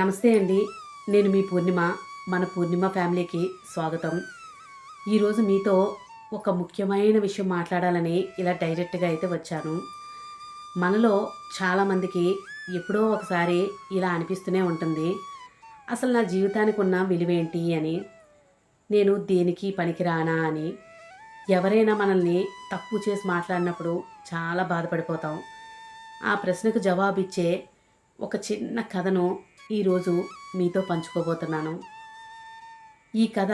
నమస్తే అండి. నేను మీ పూర్ణిమ. మన పూర్ణిమ ఫ్యామిలీకి స్వాగతం. ఈరోజు మీతో ఒక ముఖ్యమైన విషయం మాట్లాడాలని ఇలా డైరెక్ట్గా అయితే వచ్చాను. మనలో చాలామందికి ఎప్పుడో ఒకసారి ఇలా అనిపిస్తూనే ఉంటుంది. అసలు నా జీవితానికి ఉన్న విలువేంటి అని, నేను దేనికి పనికిరానా అని. ఎవరైనా మనల్ని తక్కువ చేసి మాట్లాడినప్పుడు చాలా బాధపడిపోతాం. ఆ ప్రశ్నకు జవాబిచ్చే ఒక చిన్న కథను ఈరోజు మీతో పంచుకోబోతున్నాను. ఈ కథ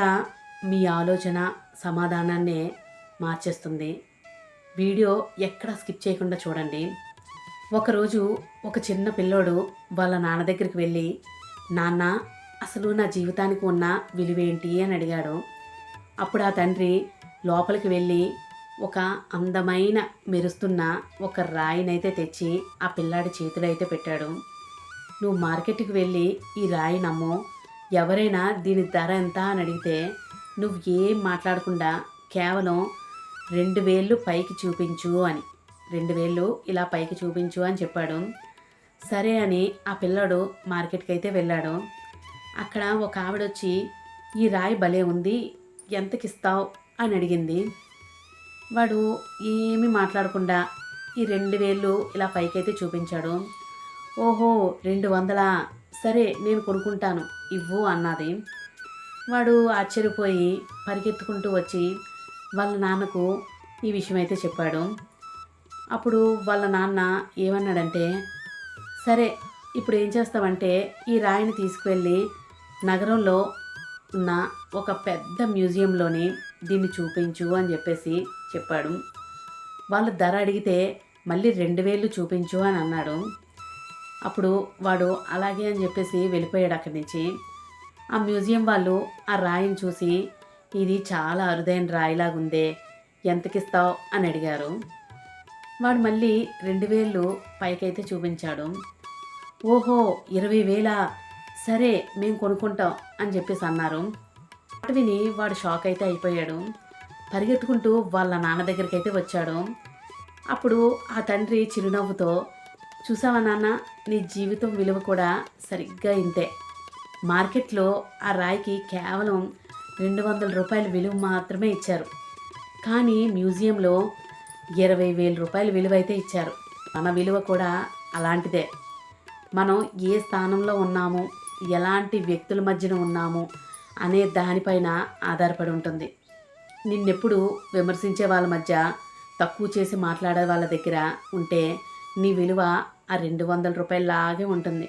మీ ఆలోచన సమాధానాన్నే మార్చేస్తుంది. వీడియో ఎక్కడ స్కిప్ చేయకుండా చూడండి. ఒకరోజు ఒక చిన్న పిల్లోడు వాళ్ళ నాన్న దగ్గరికి వెళ్ళి, నాన్న, అసలు నా జీవితానికి ఉన్న విలువేంటి అని అడిగాడు. అప్పుడు ఆ తండ్రి లోపలికి వెళ్ళి ఒక అందమైన మెరుస్తున్న ఒక రాయినైతే తెచ్చి ఆ పిల్లాడి చేతిలో అయితే పెట్టాడు. నువ్వు మార్కెట్కి వెళ్ళి ఈ రాయి నమ్ము, ఎవరైనా దీని ధర ఎంత అని అడిగితే నువ్వు ఏం మాట్లాడకుండా కేవలం 2,000 పైకి చూపించు అని, 2,000 ఇలా పైకి చూపించు అని చెప్పాడు. సరే అని ఆ పిల్లాడు మార్కెట్కి అయితే వెళ్ళాడు. అక్కడ ఒక ఆవిడొచ్చి, ఈ రాయి భలే ఉంది, ఎంతకిస్తావు అని అడిగింది. వాడు ఏమీ మాట్లాడకుండా ఈ 2,000 ఇలా పైకైతే చూపించాడు. ఓహో, 200, సరే నేను కొనుక్కుంటాను, ఇవ్వు అన్నది. వాడు ఆశ్చర్యపోయి పరిగెత్తుకుంటూ వచ్చి వాళ్ళ నాన్నకు ఈ విషయం అయితే చెప్పాడు. అప్పుడు వాళ్ళ నాన్న ఏమన్నాడంటే, సరే ఇప్పుడు ఏం చేస్తావంటే ఈ రాయిని తీసుకువెళ్ళి నగరంలో ఉన్న ఒక పెద్ద మ్యూజియంలోని దీన్ని చూపించు అని చెప్పేసి చెప్పాడు. వాళ్ళు ధర అడిగితే మళ్ళీ 2,000 చూపించు అని అన్నాడు. అప్పుడు వాడు అలాగే అని చెప్పేసి వెళ్ళిపోయాడు అక్కడి నుంచి. ఆ మ్యూజియం వాళ్ళు ఆ రాయిని చూసి, ఇది చాలా అరుదైన రాయిలాగుందే, ఎంతకిస్తావు అని అడిగారు. వాడు మళ్ళీ 2,000 పైకైతే చూపించాడు. ఓహో, 20,000, సరే మేము కొనుక్కుంటాం అని చెప్పేసి అన్నారు. అటు విని వాడు షాక్ అయితే అయిపోయాడు. పరిగెత్తుకుంటూ వాళ్ళ నాన్న దగ్గరికి అయితే వచ్చాడు. అప్పుడు ఆ తండ్రి చిరునవ్వుతో, చూసావా నాన్న, నీ జీవితం విలువ కూడా సరిగ్గా ఇంతే. మార్కెట్లో ఆ రాయికి కేవలం 200 రూపాయల విలువ మాత్రమే ఇచ్చారు, కానీ మ్యూజియంలో 20,000 రూపాయల విలువ అయితే ఇచ్చారు. మన విలువ కూడా అలాంటిదే. మనం ఏ స్థానంలో ఉన్నాము, ఎలాంటి వ్యక్తుల మధ్యన ఉన్నాము అనే దానిపైన ఆధారపడి ఉంటుంది. నిన్నెప్పుడు విమర్శించే వాళ్ళ మధ్య, తక్కువ చేసి మాట్లాడే వాళ్ళ దగ్గర ఉంటే నీ విలువ ఆ 200 రూపాయలలాగే ఉంటుంది.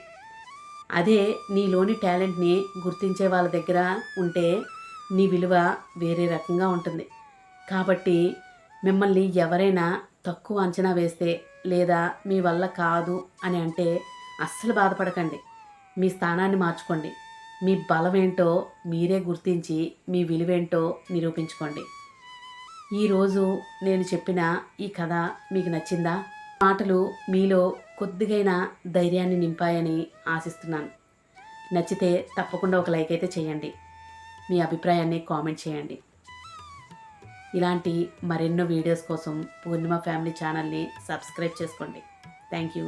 అదే నీలోని టాలెంట్ని గుర్తించే వాళ్ళ దగ్గర ఉంటే నీ విలువ వేరే రకంగా ఉంటుంది. కాబట్టి మిమ్మల్ని ఎవరైనా తక్కువ అంచనా వేస్తే, లేదా మీ వల్ల కాదు అని అంటే అస్సలు బాధపడకండి. మీ స్థానాన్ని మార్చుకోండి. మీ బలం ఏంటో మీరే గుర్తించి మీ విలువేంటో నిరూపించుకోండి. ఈరోజు నేను చెప్పిన ఈ కథ మీకు నచ్చిందా? మాటలు మీలో కొద్దిగైనా ధైర్యాన్ని నింపాయని ఆశిస్తున్నాను. నచ్చితే తప్పకుండా ఒక లైక్ అయితే చేయండి. మీ అభిప్రాయాన్ని కామెంట్ చేయండి. ఇలాంటి మరెన్నో వీడియోస్ కోసం పూర్ణిమ ఫ్యామిలీ ఛానల్ని సబ్స్క్రైబ్ చేసుకోండి. Thank you.